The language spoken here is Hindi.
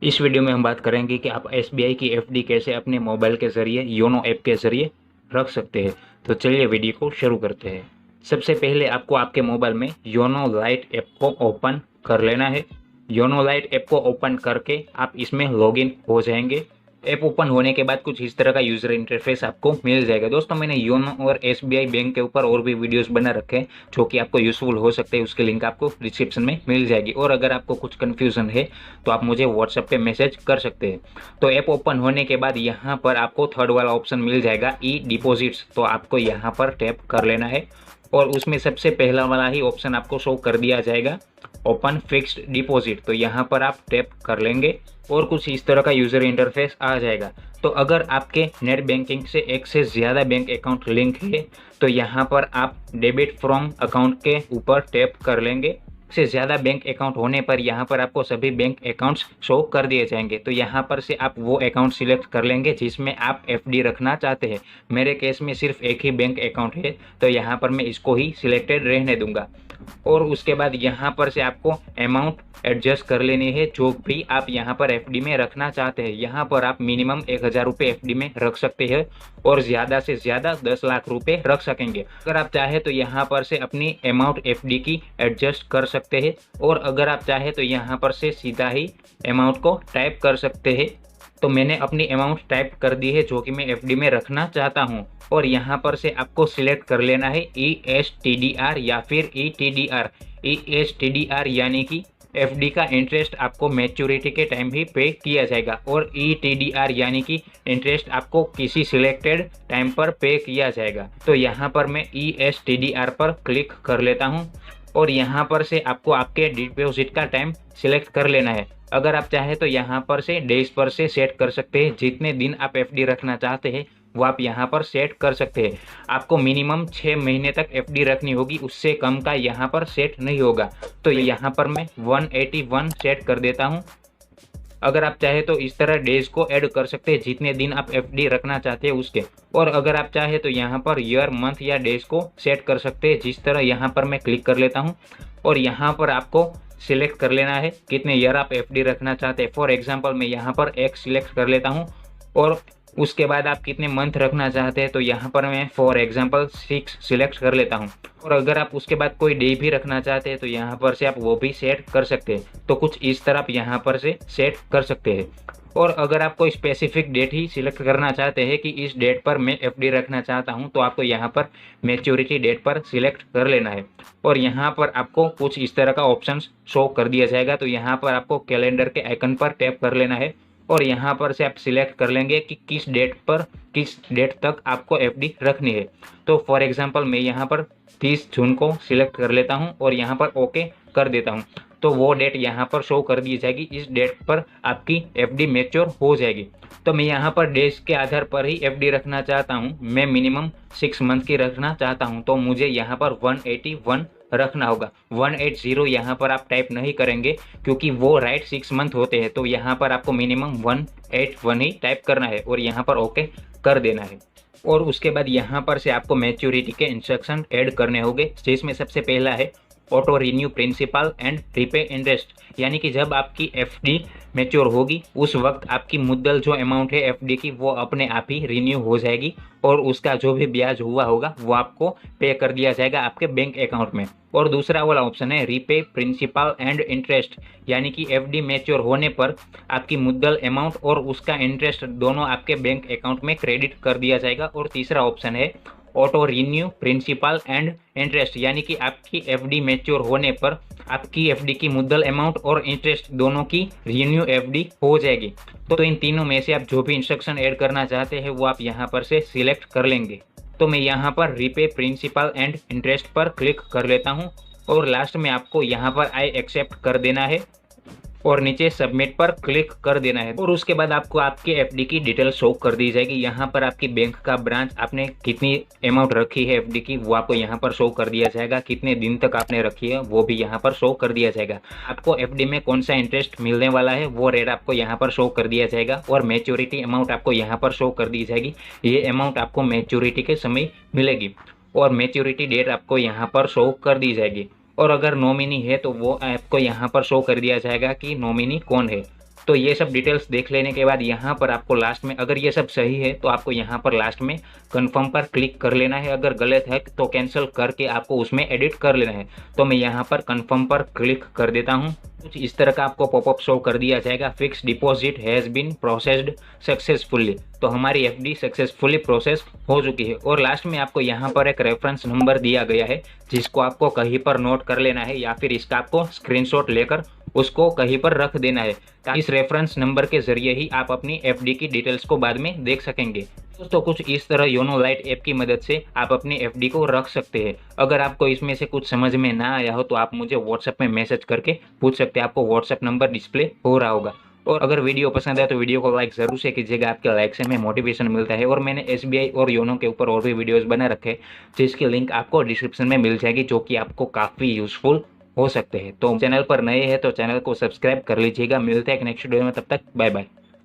इस वीडियो में हम बात करेंगे कि आप एसबीआई की एफडी कैसे अपने मोबाइल के ज़रिए योनो ऐप के ज़रिए रख सकते हैं। तो चलिए वीडियो को शुरू करते हैं। सबसे पहले आपको आपके मोबाइल में योनो लाइट ऐप को ओपन कर लेना है। योनो लाइट ऐप को ओपन करके आप इसमें लॉगिन हो जाएंगे। ऐप ओपन होने के बाद कुछ इस तरह का यूज़र इंटरफेस आपको मिल जाएगा। दोस्तों, मैंने योनो और एसबीआई बैंक के ऊपर और भी वीडियोस बना रखे हैं जो कि आपको यूज़फुल हो सकते हैं। उसकी लिंक आपको डिस्क्रिप्शन में मिल जाएगी। और अगर आपको कुछ कन्फ्यूज़न है तो आप मुझे व्हाट्सएप पे मैसेज कर सकते हैं। तो ऐप ओपन होने के बाद यहाँ पर आपको थर्ड वाला ऑप्शन मिल जाएगा ई डिपॉजिट्स। तो आपको यहाँ पर टैप कर लेना है और उसमें सबसे पहला वाला ही ऑप्शन आपको शो कर दिया जाएगा, ओपन फिक्स्ड डिपॉजिट। तो यहाँ पर आप टैप कर लेंगे और कुछ इस तरह का यूज़र इंटरफेस आ जाएगा। तो अगर आपके नेट बैंकिंग से एक से ज़्यादा बैंक अकाउंट लिंक है तो यहाँ पर आप डेबिट फ्रॉम अकाउंट के ऊपर टैप कर लेंगे। से ज़्यादा बैंक अकाउंट होने पर यहाँ पर आपको सभी बैंक अकाउंट्स शो कर दिए जाएंगे। तो यहाँ पर से आप वो अकाउंट सिलेक्ट कर लेंगे जिसमें आप एफडी रखना चाहते हैं। मेरे केस में सिर्फ एक ही बैंक अकाउंट है तो यहाँ पर मैं इसको ही सिलेक्टेड रहने दूंगा। और उसके बाद यहाँ पर से आपको अमाउंट एडजस्ट कर लेनी है जो भी आप यहाँ पर एफडी में रखना चाहते हैं। यहाँ पर आप मिनिमम 1000 रुपये एफडी में रख सकते हैं और ज़्यादा से ज़्यादा 10 लाख रुपए रख सकेंगे। अगर आप चाहे तो यहाँ पर से अपनी अमाउंट एफडी की एडजस्ट कर सकते हैं और अगर आप चाहे तो यहाँ पर से सीधा ही अमाउंट को टाइप कर सकते हैं। तो मैंने अपनी अमाउंट टाइप कर दी है जो कि मैं एफडी में रखना चाहता हूँ। और यहाँ पर से आपको सिलेक्ट कर लेना है ESTDR या फिर ETDR। ESTDR यानी कि एफडी का इंटरेस्ट आपको मैच्योरिटी के टाइम भी पे किया जाएगा और ETDR यानी कि इंटरेस्ट आपको किसी सिलेक्टेड टाइम पर पे किया जाएगा। तो यहाँ पर मैं ESTDR पर क्लिक कर लेता हूँ और यहाँ पर से आपको आपके डिपॉजिट का टाइम सिलेक्ट कर लेना है। अगर आप चाहे तो यहाँ पर से डेज पर से सेट कर सकते हैं। जितने दिन आप एफडी रखना चाहते हैं वो आप यहाँ पर सेट कर सकते हैं। आपको मिनिमम 6 महीने तक एफडी रखनी होगी, उससे कम का यहाँ पर सेट नहीं होगा। तो यहाँ पर मैं 181 सेट कर देता हूँ। अगर आप चाहे तो इस तरह डेज को ऐड कर सकते हैं जितने दिन आप एफडी रखना चाहते हैं उसके। और अगर आप चाहे तो यहाँ पर ईयर, मंथ या डेज को सेट कर सकते हैं। जिस तरह यहाँ पर मैं क्लिक कर लेता हूँ और यहाँ पर आपको सिलेक्ट कर लेना है कितने ईयर आप एफडी रखना चाहते हैं। फॉर एग्जांपल मैं यहाँ पर एक सिलेक्ट कर लेता हूँ और उसके बाद आप कितने मंथ रखना चाहते हैं तो यहाँ पर मैं फॉर एग्जांपल 6 सिलेक्ट कर लेता हूँ। और अगर आप उसके बाद कोई डे भी रखना चाहते हैं तो यहाँ पर से आप वो भी सेट कर सकते हैं। तो कुछ इस तरह आप यहाँ पर से सेट कर सकते हैं। और अगर आप कोई स्पेसिफिक डेट ही सिलेक्ट करना चाहते हैं कि इस डेट पर मैं एफडी रखना चाहता हूं तो आपको यहाँ पर मैच्योरिटी डेट पर सिलेक्ट कर लेना है और यहाँ पर आपको कुछ इस तरह का ऑप्शन शो कर दिया जाएगा। तो यहाँ पर आपको कैलेंडर के आइकन पर टैप कर लेना है और यहाँ पर से आप सिलेक्ट कर लेंगे कि किस डेट तक आपको एफडी रखनी है। तो फॉर एग्जांपल मैं यहाँ पर 30 जून को सिलेक्ट कर लेता हूँ और यहाँ पर ओके कर देता हूँ। तो वो डेट यहाँ पर शो कर दी जाएगी। इस डेट पर आपकी एफडी मैच्योर हो जाएगी। तो मैं यहाँ पर डेज के आधार पर ही एफडी रखना चाहता हूँ। मैं मिनिमम 6 मंथ की रखना चाहता हूँ तो मुझे यहाँ पर 181 रखना होगा। 180 यहाँ पर आप टाइप नहीं करेंगे क्योंकि वो राइट 6 मंथ होते हैं। तो यहाँ पर आपको मिनिमम 181 ही टाइप करना है और यहाँ पर ओके कर देना है। और उसके बाद यहाँ पर से आपको मैच्योरिटी के इंस्ट्रक्शन ऐड करने होंगे जिसमें सबसे पहला है auto renew principal and prepay interest. यानी कि जब आपकी एफडी मैच्योर होगी उस वक्त आपकी मुद्दल जो अमाउंट है एफडी की वो अपने आप ही रिन्यू हो जाएगी और उसका जो भी ब्याज हुआ होगा वो आपको पे कर दिया जाएगा आपके बैंक अकाउंट में। और दूसरा वाला ऑप्शन है रीपे प्रिंसिपल एंड इंटरेस्ट। यानी कि एफडी मैच्योर होने पर आपकी मुद्दल अमाउंट और उसका इंटरेस्ट दोनों आपके बैंक अकाउंट में क्रेडिट कर दिया जाएगा। और तीसरा ऑप्शन है auto renew principal and interest. यानी कि आपकी एफडी मैच्योर होने पर आपकी एफडी की मुद्दल अमाउंट और इंटरेस्ट दोनों की रिन्यू एफडी हो जाएगी। तो इन तीनों में से आप जो भी इंस्ट्रक्शन ऐड करना चाहते हैं वो आप यहाँ पर से सिलेक्ट कर लेंगे। तो मैं यहाँ पर रीपे प्रिंसिपल एंड इंटरेस्ट पर क्लिक कर लेता हूँ और लास्ट में आपको यहाँ पर आई एक्सेप्ट कर देना है और नीचे सबमिट पर क्लिक कर देना है। और उसके बाद आपको आपके एफडी की डिटेल शो कर दी जाएगी। यहाँ पर आपकी बैंक का ब्रांच, आपने कितनी अमाउंट रखी है एफडी की वो आपको यहाँ पर शो कर दिया जाएगा। कितने दिन तक आपने रखी है वो भी यहाँ पर शो कर दिया जाएगा। आपको एफडी में कौन सा इंटरेस्ट मिलने वाला है वो रेट आपको यहाँ पर शो कर दिया जाएगा और मैच्योरिटी अमाउंट आपको यहाँ पर शो कर दी जाएगी। ये अमाउंट आपको मैच्योरिटी के समय मिलेगी और मैच्योरिटी डेट आपको यहाँ पर शो कर दी जाएगी। और अगर नॉमिनी है तो वो आपको यहाँ पर शो कर दिया जाएगा कि नॉमिनी कौन है। तो ये सब डिटेल्स देख लेने के बाद यहाँ पर आपको लास्ट में, अगर ये सब सही है तो आपको यहाँ पर लास्ट में कंफर्म पर क्लिक कर लेना है। अगर गलत है तो कैंसिल करके आपको उसमें एडिट कर लेना है। तो मैं यहाँ पर कंफर्म पर क्लिक कर देता हूँ। कुछ इस तरह का आपको पॉपअप शो कर दिया जाएगा, fix deposit has been processed successfully. तो हमारी एफडी सक्सेसफुली प्रोसेस हो चुकी है। और लास्ट में आपको यहाँ पर एक रेफरेंस नंबर दिया गया है, जिसको आपको कहीं पर नोट कर लेना है या फिर इसका आपको स्क्रीनशॉट लेकर उसको कहीं पर रख देना है। इस रेफरेंस नंबर के जरिए ही आप अपनी एफडी की डिटेल्स को बाद में देख सकेंगे। दोस्तों कुछ इस तरह योनो लाइट ऐप की मदद से आप अपनी एफडी को रख सकते हैं। अगर आपको इसमें से कुछ समझ में ना आया हो तो आप मुझे व्हाट्सएप में मैसेज करके पूछ सकते हैं। आपको व्हाट्सएप नंबर डिस्प्ले हो रहा होगा। और अगर वीडियो पसंद आए तो वीडियो को लाइक जरूर से कीजिएगा। आपके लाइक से हमें मोटिवेशन मिलता है। और मैंने एसबीआई और योनो के ऊपर और भी वीडियोस बना रखे हैं, जिसकी लिंक आपको डिस्क्रिप्शन में मिल जाएगी, जो कि आपको काफ़ी यूजफुल हो सकते हैं। तो चैनल पर नए हैं तो चैनल को सब्सक्राइब कर लीजिएगा। मिलते हैं एक नेक्स्ट वीडियो में, तब तक बाय बाय।